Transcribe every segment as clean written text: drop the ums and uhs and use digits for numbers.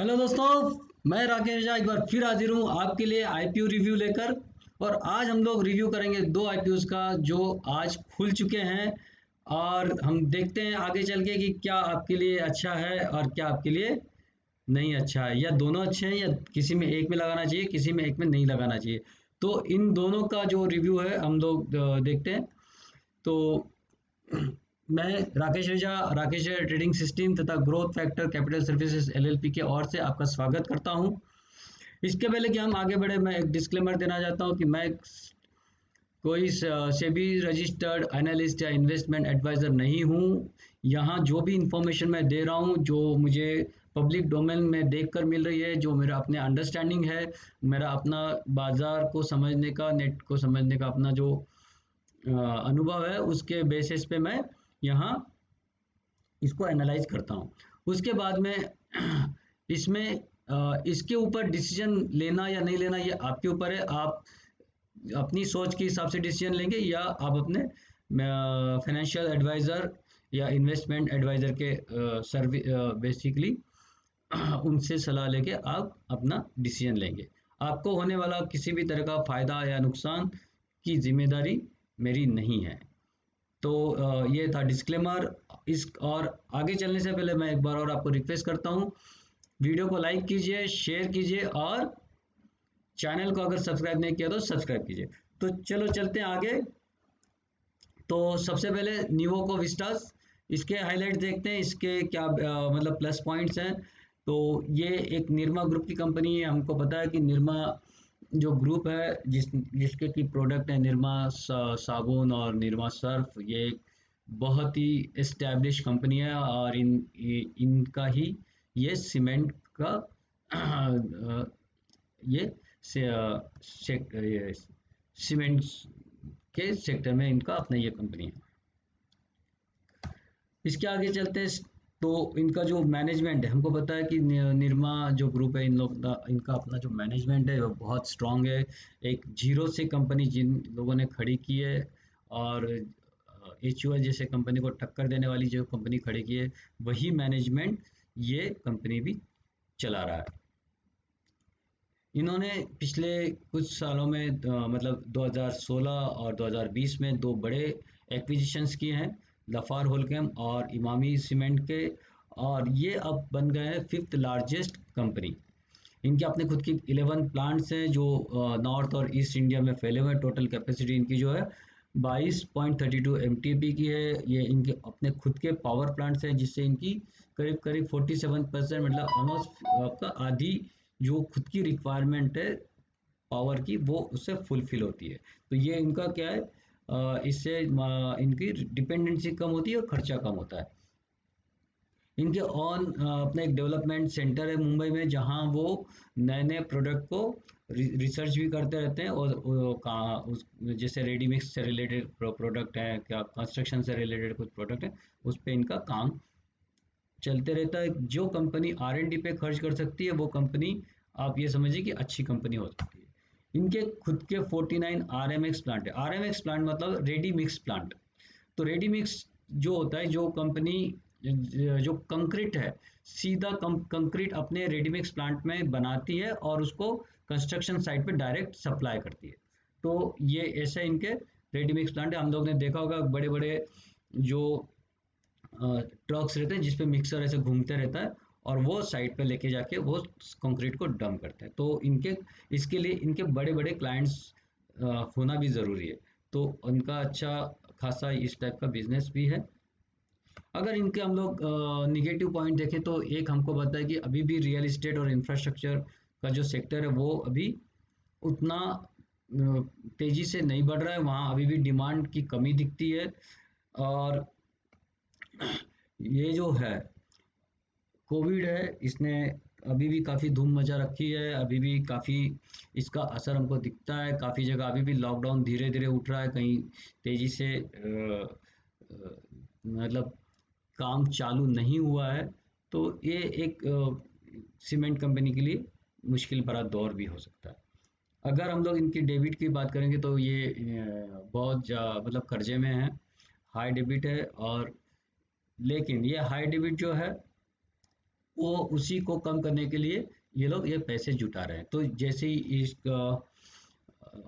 Hello दोस्तों, मैं राकेश झा एक बार फिर हाजिर हूँ आपके लिए आईपीओ रिव्यू लेकर। और आज हम लोग रिव्यू करेंगे दो आईपीओस का जो आज खुल चुके हैं। और हम देखते हैं आगे चल के कि क्या आपके लिए अच्छा है और क्या आपके लिए नहीं अच्छा है, या दोनों अच्छे हैं, या किसी में एक में लगाना चाहिए, किसी में एक में नहीं लगाना चाहिए। तो इन दोनों का जो रिव्यू है हम लोग देखते हैं। तो मैं राकेश रेजा, राकेश ट्रेडिंग सिस्टम तथा growth factor capital services LLP के ओर से आपका स्वागत करता हूं। इसके पहले कि हम आगे बढ़े, मैं एक डिस्क्लेमर देना चाहता हूं कि मैं कोई सेबी रजिस्टर्ड एनालिस्ट या इन्वेस्टमेंट एडवाइजर नहीं हूं। यहां जो भी इंफॉर्मेशन मैं दे रहा हूं, जो मुझे पब्लिक डोमेन में देखकर मिल रही है, जो मेरा अपने अंडरस्टैंडिंग है, मेरा अपना बाजार को समझने का, नेट को समझने का अपना जो अनुभव है, उसके बेसिस पे मैं यहाँ इसको एनालाइज करता हूँ। उसके बाद में इसमें इसके ऊपर डिसीजन लेना या नहीं लेना ये आपके ऊपर है। आप अपनी सोच के हिसाब से डिसीजन लेंगे, या आप अपने फाइनेंशियल एडवाइज़र या इन्वेस्टमेंट एडवाइज़र के सर्विस बेसिकली उनसे सलाह लेके आप अपना डिसीजन लेंगे। आपको होने वाला किसी भी तरह का फ़ायदा या नुकसान की जिम्मेदारी मेरी नहीं है। तो ये था डिस्क्लेमर। इस और आगे चलने से पहले मैं एक बार और आपको रिक्वेस्ट करता हूँ, वीडियो को लाइक कीजिए, शेयर कीजिए, और चैनल को अगर सब्सक्राइब नहीं किया तो सब्सक्राइब कीजिए। तो चलो चलते हैं आगे। तो सबसे पहले निवोको विस्टास, इसके हाइलाइट देखते हैं, इसके क्या मतलब प्लस पॉइंट्स हैं। तो ये एक निरमा ग्रुप की कंपनी है। हमको पता है कि निरमा जो ग्रुप है, जिसके की प्रोडक्ट है निरमा साबुन और निरमा सर्फ, ये एक बहुत ही एस्टैब्लिश कंपनी है। और इनका ही ये सीमेंट का ये सीमेंट के सेक्टर में इनका अपना ये कंपनी है। इसके आगे चलते हैं। तो इनका जो मैनेजमेंट है, हमको पता है कि निरमा जो ग्रुप है, इन लोग का इनका अपना जो मैनेजमेंट है वो बहुत स्ट्रांग है। एक जीरो से कंपनी जिन लोगों ने खड़ी की है, और एचयूएल जैसे कंपनी को टक्कर देने वाली जो कंपनी खड़ी की है, वही मैनेजमेंट ये कंपनी भी चला रहा है। इन्होंने पिछले कुछ सालों में मतलब 2016 और 2020 में दो बड़े एक्विजिशंस किए हैं, लफार होलकेम और इमामी सीमेंट के। और ये अब बन गए हैं फिफ्थ लार्जेस्ट कंपनी। इनके अपने खुद की 11 प्लांट्स हैं जो नॉर्थ और ईस्ट इंडिया में फैले हुए हैं। टोटल कैपेसिटी इनकी जो है 22.32 एमटीपी की है। ये इनके अपने खुद के पावर प्लांट्स हैं, जिससे इनकी करीब करीब 47% मतलब ऑलमोस्ट आपका आधी जो खुद की रिक्वायरमेंट है पावर की, वो उससे फुलफिल होती है। तो ये इनका क्या है, इससे इनकी डिपेंडेंसी कम होती है और खर्चा कम होता है। इनके अपना एक डेवलपमेंट सेंटर है मुंबई में, जहां वो नए नए प्रोडक्ट को रिसर्च भी करते रहते हैं। और जैसे रेडीमिक्स से रिलेटेड प्रोडक्ट है, क्या कंस्ट्रक्शन से रिलेटेड कुछ प्रोडक्ट है, उस पर इनका काम चलते रहता है। जो कंपनी आर एन डी पे खर्च कर सकती है, वो कंपनी आप ये समझिए कि अच्छी कंपनी हो सकती है। इनके खुद के 49 आर एम एक्स प्लांट है। आर एम एक्स प्लांट मतलब रेडी मिक्स प्लांट। तो रेडी मिक्स जो होता है, जो कंपनी जो कंक्रीट है, सीधा कंक्रीट अपने रेडी मिक्स प्लांट में बनाती है और उसको कंस्ट्रक्शन साइट पे डायरेक्ट सप्लाई करती है। तो ये ऐसे इनके रेडी मिक्स प्लांट है। हम लोग ने देखा होगा बड़े बड़े जो ट्रक्स रहते हैं, जिसपे मिक्सर ऐसे घूमते रहता है, और वो साइड पे लेके जाके वो कंक्रीट को डंप करते हैं। तो इनके इसके लिए इनके बड़े बड़े क्लाइंट्स होना भी ज़रूरी है। तो उनका अच्छा खासा इस टाइप का बिजनेस भी है। अगर इनके हम लोग निगेटिव पॉइंट देखें, तो एक हमको पता है कि अभी भी रियल इस्टेट और इंफ्रास्ट्रक्चर का जो सेक्टर है, वो अभी उतना तेजी से नहीं बढ़ रहा है। वहाँ अभी भी डिमांड की कमी दिखती है। और ये जो है कोविड है, इसने अभी भी काफ़ी धूम मचा रखी है। अभी भी काफ़ी इसका असर हमको दिखता है। काफ़ी जगह अभी भी लॉकडाउन धीरे धीरे उठ रहा है, कहीं तेज़ी से मतलब काम चालू नहीं हुआ है। तो ये एक सीमेंट कंपनी के लिए मुश्किल भरा दौर भी हो सकता है। अगर हम लोग इनकी डेबिट की बात करेंगे, तो ये बहुत मतलब कर्जे में है, हाई डेबिट है। और लेकिन ये हाई डेबिट जो है, वो उसी को कम करने के लिए ये लोग ये पैसे जुटा रहे हैं। तो जैसे ही इस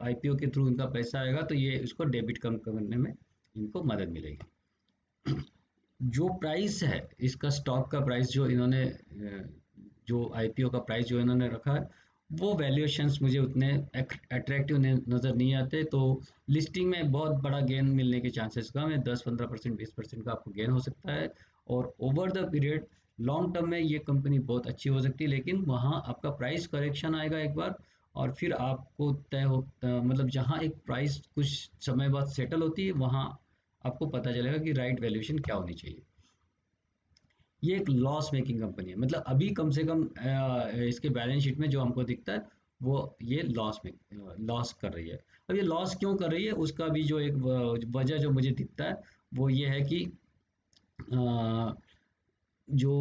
आईपीओ के थ्रू इनका पैसा आएगा तो ये इसको डेबिट कम करने में इनको मदद मिलेगी। जो प्राइस है इसका, स्टॉक का प्राइस जो इन्होंने जो आईपीओ का प्राइस जो इन्होंने रखा है, वो वैल्यूएशंस मुझे उतने अट्रैक्टिव नज़र नहीं आते। तो लिस्टिंग में बहुत बड़ा गेन मिलने के चांसेस कम है, 10-15%, 20% का आपको गेन हो सकता है। और over the period long term में ये कंपनी बहुत अच्छी हो सकती है, लेकिन वहाँ आपका प्राइस करेक्शन आएगा एक बार, और फिर आपको तय हो मतलब जहाँ एक प्राइस कुछ समय बाद सेटल होती है, वहाँ आपको पता चलेगा कि राइट वैल्यूएशन क्या होनी चाहिए। ये एक लॉस मेकिंग कंपनी है, मतलब अभी कम से कम इसके बैलेंस शीट में जो हमको दिखता है वो ये लॉस कर रही है। अब ये लॉस क्यों कर रही है उसका भी जो एक वजह जो मुझे दिखता है वो ये है कि अ, जो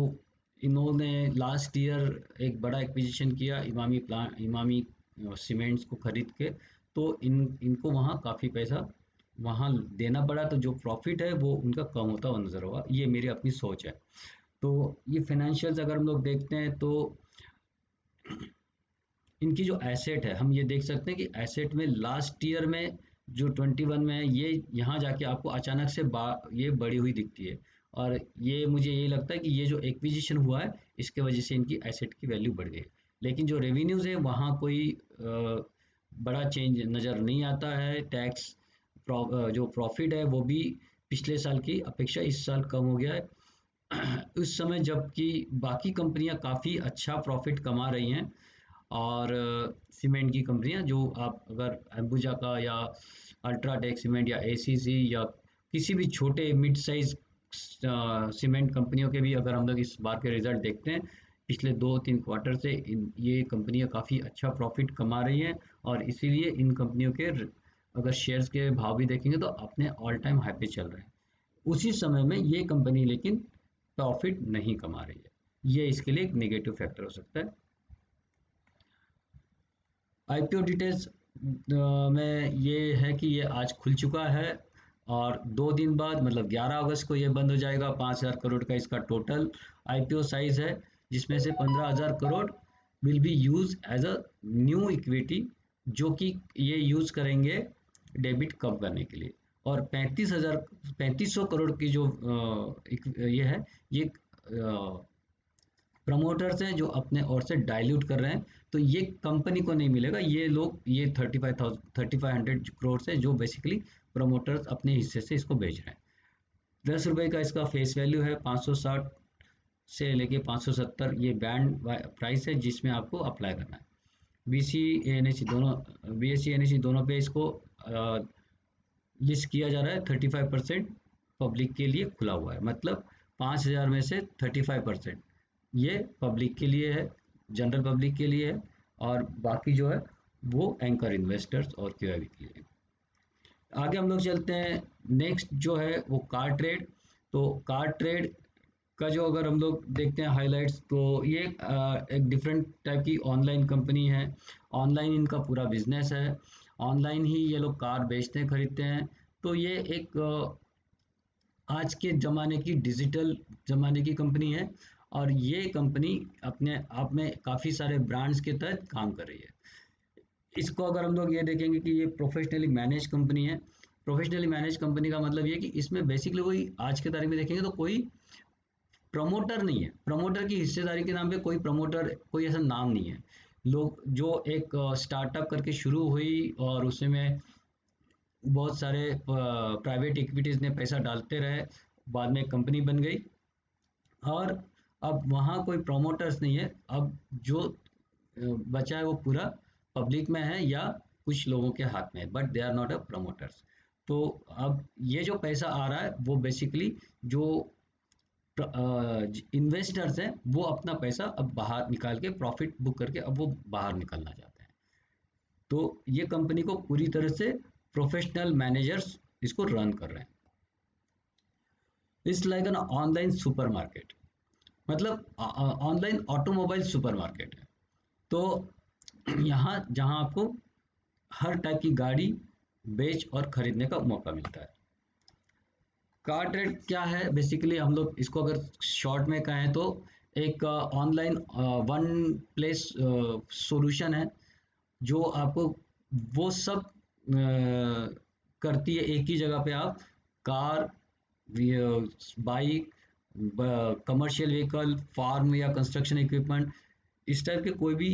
इन्होंने लास्ट ईयर एक बड़ा एक्विजिशन किया इमामी सीमेंट्स को खरीद के, तो इनको वहाँ काफ़ी पैसा वहाँ देना पड़ा, तो जो प्रॉफिट है वो उनका कम होता हुआ नजर होगा। ये मेरी अपनी सोच है। तो ये फाइनेंशियल्स अगर हम लोग देखते हैं तो इनकी जो एसेट है हम ये देख सकते हैं कि एसेट में लास्ट ईयर में जो 21 में है, ये यहाँ जाके आपको अचानक से ये बढ़ी हुई दिखती है। और ये मुझे ये लगता है कि ये जो एक्विजिशन हुआ है इसके वजह से इनकी एसेट की वैल्यू बढ़ गई। लेकिन जो रेवेन्यूज है वहाँ कोई बड़ा चेंज नज़र नहीं आता है। टैक्स जो प्रॉफिट है वो भी पिछले साल की अपेक्षा इस साल कम हो गया है। उस समय जबकि बाकी कंपनियां काफ़ी अच्छा प्रॉफिट कमा रही हैं, और सीमेंट की कंपनियां जो आप अगर अंबुजा का या अल्ट्राटेक सीमेंट या एसीसी या किसी भी छोटे मिड साइज सीमेंट कंपनियों के भी अगर हम लोग इस बार के रिजल्ट देखते हैं, पिछले 2-3 क्वार्टर से ये कंपनियां काफ़ी अच्छा प्रॉफिट कमा रही हैं। और इसीलिए इन कंपनियों के अगर शेयर्स के भाव भी देखेंगे तो अपने ऑल टाइम हाई पे चल रहे हैं। उसी समय में ये कंपनी लेकिन प्रॉफिट नहीं कमा रही है। ये इसके लिए एक नेगेटिव फैक्टर हो सकता है। आईपीओ डिटेल्स में ये है कि ये आज खुल चुका है, और 2 दिन बाद मतलब 11 अगस्त को ये बंद हो जाएगा। 5,000 करोड़ का इसका टोटल आईपीओ साइज है, जिसमें से 15,000 crore will be use as a new equity, जो कि ये यूज करेंगे डेबिट कम करने के लिए। और 35,सौ करोड़ की जो ये है, ये प्रमोटर्स हैं जो अपने ओर से डाइल्यूट कर रहे हैं। तो ये कंपनी को नहीं मिलेगा, ये लोग ये 3,500 करोड़ से जो बेसिकली प्रमोटर्स अपने हिस्से से इसको बेच रहे हैं। 10 रुपए का इसका फेस वैल्यू है, 560 से लेके 570 ये बैंड प्राइस है जिसमें आपको अप्लाई करना है। बीसी एनएससी दोनों, बीएससी एनएससी दोनों पे इसको लिस्ट किया जा रहा है। 35% पब्लिक के लिए खुला हुआ है, मतलब 5,000 में से 35% ये पब्लिक के लिए है, जनरल पब्लिक के लिए है, और बाकी जो है वो एंकर इन्वेस्टर्स और क्यूआईबी के लिए। आगे हम लोग चलते हैं। नेक्स्ट जो है वो कार ट्रेड। तो कार ट्रेड का जो अगर हम लोग देखते हैं हाइलाइट्स, तो ये एक डिफरेंट टाइप की ऑनलाइन कंपनी है। ऑनलाइन इनका पूरा बिजनेस है, ऑनलाइन ही ये लोग कार बेचते हैं खरीदते हैं। तो ये एक आज के ज़माने की डिजिटल ज़माने की कंपनी है, और ये कंपनी अपने आप में काफ़ी सारे ब्रांड्स के तहत काम कर रही है। इसको अगर हम लोग ये देखेंगे कि ये प्रोफेशनली मैनेज कंपनी है। प्रोफेशनली मैनेज कंपनी का मतलब ये है कि इसमें बेसिकली कोई आज के तारीख में देखेंगे तो कोई प्रमोटर नहीं है। प्रमोटर की हिस्सेदारी के नाम पे कोई प्रमोटर कोई ऐसा नाम नहीं है। लोग जो एक स्टार्टअप करके शुरू हुई और उसमें बहुत सारे प्राइवेट इक्विटीज ने पैसा डालते रहे, बाद में कंपनी बन गई, और अब वहाँ कोई प्रमोटर्स नहीं है। अब जो बचा है वो पूरा पब्लिक में है या कुछ लोगों के हाथ में है, but they are not a promoters. तो अब ये जो पैसा आ रहा है वो बेसिकली जो इन्वेस्टर्स हैं वो अपना पैसा अब बाहर निकाल के प्रॉफिट बुक करके अब वो बाहर निकलना चाहते हैं। तो ये कंपनी को पूरी तरह से प्रोफेशनल मैनेजर्स इसको रन कर रहे हैं। It's like an online supermarket, मतलब ऑनलाइन ऑटोमोबाइल सुपरमार्केट है। तो यहाँ जहाँ आपको हर टाइप की गाड़ी बेच और खरीदने का मौका मिलता है। कार ट्रेड क्या है बेसिकली, हम लोग इसको अगर शॉर्ट में कहें तो एक ऑनलाइन वन प्लेस सॉल्यूशन है जो आपको वो सब करती है। एक ही जगह पे आप car, bike, commercial vehicle, farm या कंस्ट्रक्शन इक्विपमेंट, इस टाइप के कोई भी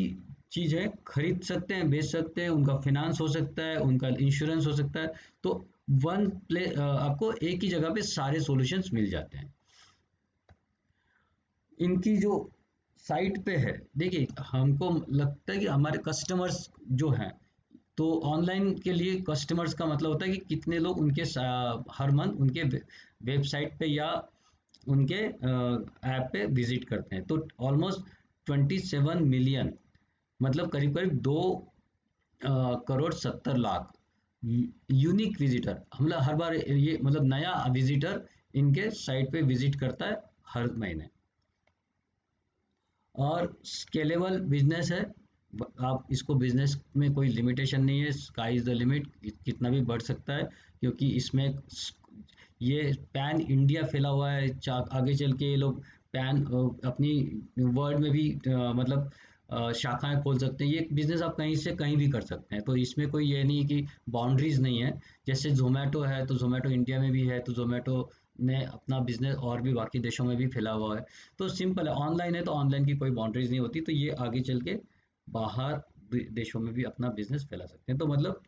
चीज़ है खरीद सकते हैं, बेच सकते हैं, उनका फिनांस हो सकता है, उनका इंश्योरेंस हो सकता है। तो वन प्ले आपको एक ही जगह पे सारे सॉल्यूशंस मिल जाते हैं। इनकी जो साइट पे है, देखिए हमको लगता है कि हमारे कस्टमर्स जो हैं, तो ऑनलाइन के लिए कस्टमर्स का मतलब होता है कि कितने लोग उनके हर मंथ उनके वेबसाइट पे या उनके ऐप पे विजिट करते हैं। तो ऑलमोस्ट 27 मिलियन, मतलब करीब करीब 2 करोड़ 70 लाख यूनिक विजिटर, मतलब हर बार ये मतलब नया विजिटर इनके साइट पे विजिट करता है हर महीने। और स्केलेबल बिजनेस है, आप इसको बिजनेस में कोई लिमिटेशन नहीं है, स्काई इज द लिमिट, कितना भी बढ़ सकता है, क्योंकि इसमें ये पैन इंडिया फैला हुआ है। आगे चल के ये लोग पैन अपनी वर्ल्ड में भी मतलब शाखाएं खोल सकते हैं। ये बिजनेस आप कहीं से कहीं भी कर सकते हैं, तो इसमें कोई ये नहीं कि बाउंड्रीज नहीं है। जैसे जोमेटो है, तो जोमेटो इंडिया में भी है, तो जोमेटो ने अपना बिजनेस और भी बाकी देशों में भी फैला हुआ है। तो सिंपल है, ऑनलाइन है तो ऑनलाइन की कोई बाउंड्रीज नहीं होती, तो ये आगे चल के बाहर देशों में भी अपना बिजनेस फैला सकते हैं। तो मतलब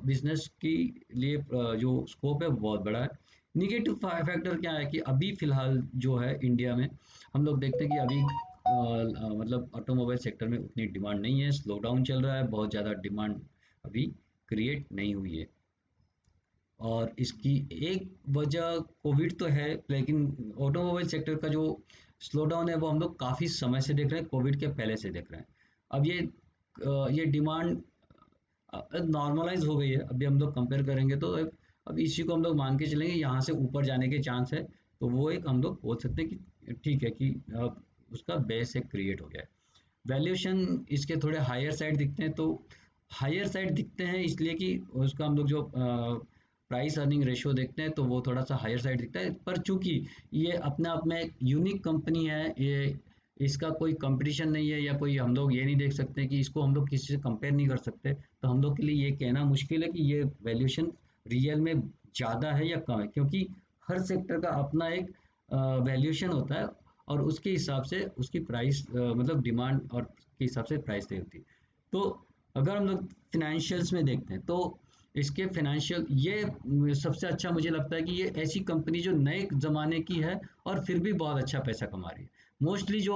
बिजनेस की लिए जो स्कोप है वो बहुत बड़ा है। निगेटिव फैक्टर क्या है कि अभी फिलहाल जो है इंडिया में हम लोग देखते हैं कि अभी मतलब ऑटोमोबाइल सेक्टर में उतनी डिमांड नहीं है, स्लो डाउन चल रहा है, बहुत ज़्यादा डिमांड अभी क्रिएट नहीं हुई है। और इसकी एक वजह कोविड तो है, लेकिन ऑटोमोबाइल सेक्टर का जो स्लो डाउन है वो हम लोग काफ़ी समय से देख रहे हैं, कोविड के पहले से देख रहे हैं। अब ये डिमांड नॉर्मलाइज हो गई है। अभी हम लोग कंपेयर करेंगे तो अब इसी को हम लोग मान के चलेंगे, यहाँ से ऊपर जाने के चांस है। तो वो एक हम लोग बोल सकते हैं कि ठीक है कि अब उसका बेस एक क्रिएट हो गया है। वैल्यूएशन इसके थोड़े हायर साइड दिखते हैं, तो हायर साइड दिखते हैं इसलिए कि उसका हम लोग जो प्राइस अर्निंग रेशियो देखते हैं तो वो थोड़ा सा हायर साइड दिखता है। पर चूंकि ये अपने आप में एक यूनिक कंपनी है, ये इसका कोई कंपटीशन नहीं है, या कोई हम लोग ये नहीं देख सकते कि इसको हम लोग किसी से कंपेयर नहीं कर सकते, तो हम लोग के लिए ये कहना मुश्किल है कि ये वैल्यूएशन रियल में ज़्यादा है या कम है, क्योंकि हर सेक्टर का अपना एक वैल्यूएशन होता है, और उसके हिसाब से उसकी प्राइस मतलब डिमांड और के हिसाब से प्राइस तय होती है। तो अगर हम लोग फिनेंशियल्स में देखते हैं तो इसके फाइनेंशियल ये सबसे अच्छा मुझे लगता है कि ये ऐसी कंपनी जो नए ज़माने की है और फिर भी बहुत अच्छा पैसा कमा रही है। मोस्टली जो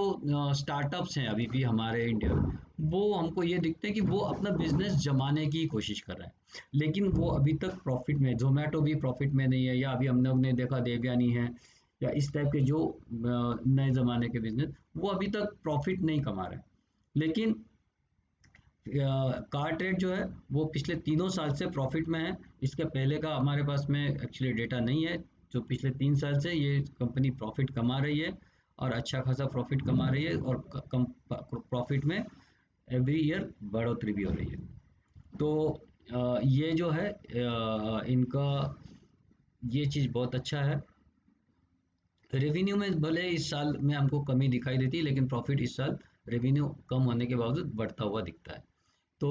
स्टार्टअप्स हैं अभी भी हमारे इंडिया में, वो हमको ये दिखते हैं कि वो अपना बिजनेस जमाने की कोशिश कर रहे हैं, लेकिन वो अभी तक प्रॉफिट में, जोमेटो भी प्रॉफिट में नहीं है, या अभी हम लोग ने देखा देवयानी है, या इस टाइप के जो नए ज़माने के बिजनेस, वो अभी तक प्रॉफिट नहीं कमा रहे हैं। लेकिन कार ट्रेड जो है वो पिछले 3 साल से प्रॉफिट में है। इसके पहले का हमारे पास में एक्चुअली डेटा नहीं है। जो पिछले 3 साल से ये कंपनी प्रॉफिट कमा रही है, और अच्छा खासा प्रॉफिट कमा रही है, और कम प्रॉफिट में एवरी ईयर बढ़ोतरी भी हो रही है। तो ये जो है इनका ये चीज़ बहुत अच्छा है। रेवेन्यू में भले इस साल में हमको कमी दिखाई देती है, लेकिन प्रॉफिट इस साल रेवेन्यू कम होने के बावजूद बढ़ता हुआ दिखता है। तो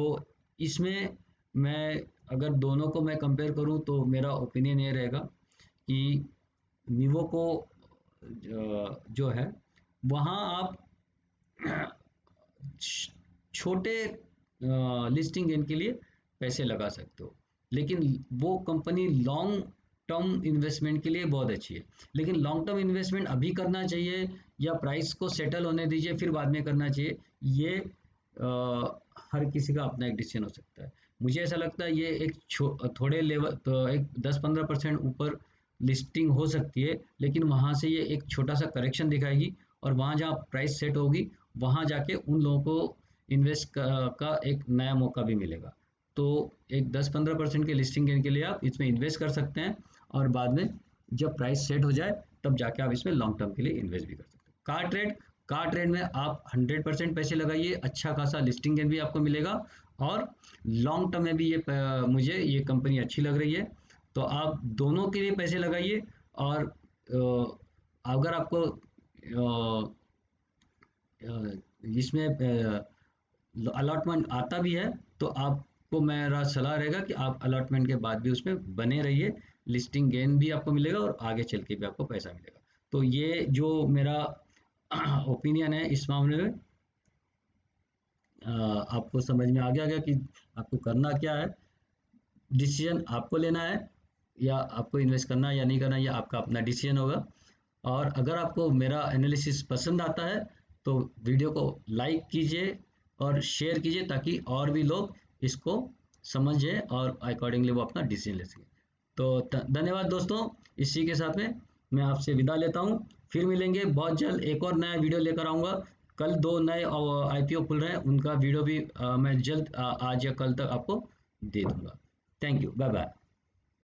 इसमें मैं अगर दोनों को मैं कंपेयर करूं तो मेरा ओपिनियन ये रहेगा कि वीवो को जो है वहाँ आप छोटे लिस्टिंग गेन के लिए पैसे लगा सकते हो, लेकिन वो कंपनी लॉन्ग टर्म इन्वेस्टमेंट के लिए बहुत अच्छी है। लेकिन लॉन्ग टर्म इन्वेस्टमेंट अभी करना चाहिए या प्राइस को सेटल होने दीजिए फिर बाद में करना चाहिए, ये हर किसी का अपना एक डिसीजन हो सकता है। मुझे ऐसा लगता है ये एक थोड़े लेवल तो एक 10-15% ऊपर लिस्टिंग हो सकती है, लेकिन वहाँ से ये एक छोटा सा करेक्शन दिखाएगी, और वहाँ जहाँ प्राइस सेट होगी वहाँ जाके उन लोगों को इन्वेस्ट का एक नया मौका भी मिलेगा। तो एक 10-15% के लिस्टिंग गेन के लिए आप इसमें इन्वेस्ट कर सकते हैं, और बाद में जब प्राइस सेट हो जाए तब जाके आप इसमें लॉन्ग टर्म के लिए इन्वेस्ट भी कर सकते हैं। कार ट्रेड में आप 100% पैसे लगाइए, अच्छा खासा लिस्टिंग गेन भी आपको मिलेगा, और लॉन्ग टर्म में भी मुझे ये कंपनी अच्छी लग रही है। तो आप दोनों के लिए पैसे लगाइए, और अगर आपको इसमें अलॉटमेंट आता भी है, तो आपको मेरा सलाह रहेगा कि आप अलॉटमेंट के बाद भी उसमें बने रहिए। लिस्टिंग गेन भी आपको मिलेगा और आगे चल के भी आपको पैसा मिलेगा। तो ये जो मेरा ओपिनियन है इस मामले में, आपको समझ में आ गया कि आपको करना क्या है। डिसीजन आपको लेना है, या आपको इन्वेस्ट करना है या नहीं करना, ये आपका अपना डिसीजन होगा। और अगर आपको मेरा एनालिसिस पसंद आता है तो वीडियो को लाइक कीजिए और शेयर कीजिए, ताकि और भी लोग इसको समझें और अकॉर्डिंगली वो अपना डिसीजन ले सकें। तो धन्यवाद दोस्तों, इसी के साथ में मैं आपसे विदा लेता हूँ। फिर मिलेंगे बहुत जल्द, एक और नया वीडियो लेकर आऊँगा। कल 2 नए IPO खुल रहे हैं, उनका वीडियो भी मैं जल्द आज या कल तक आपको दे दूंगा। Thank you, bye bye.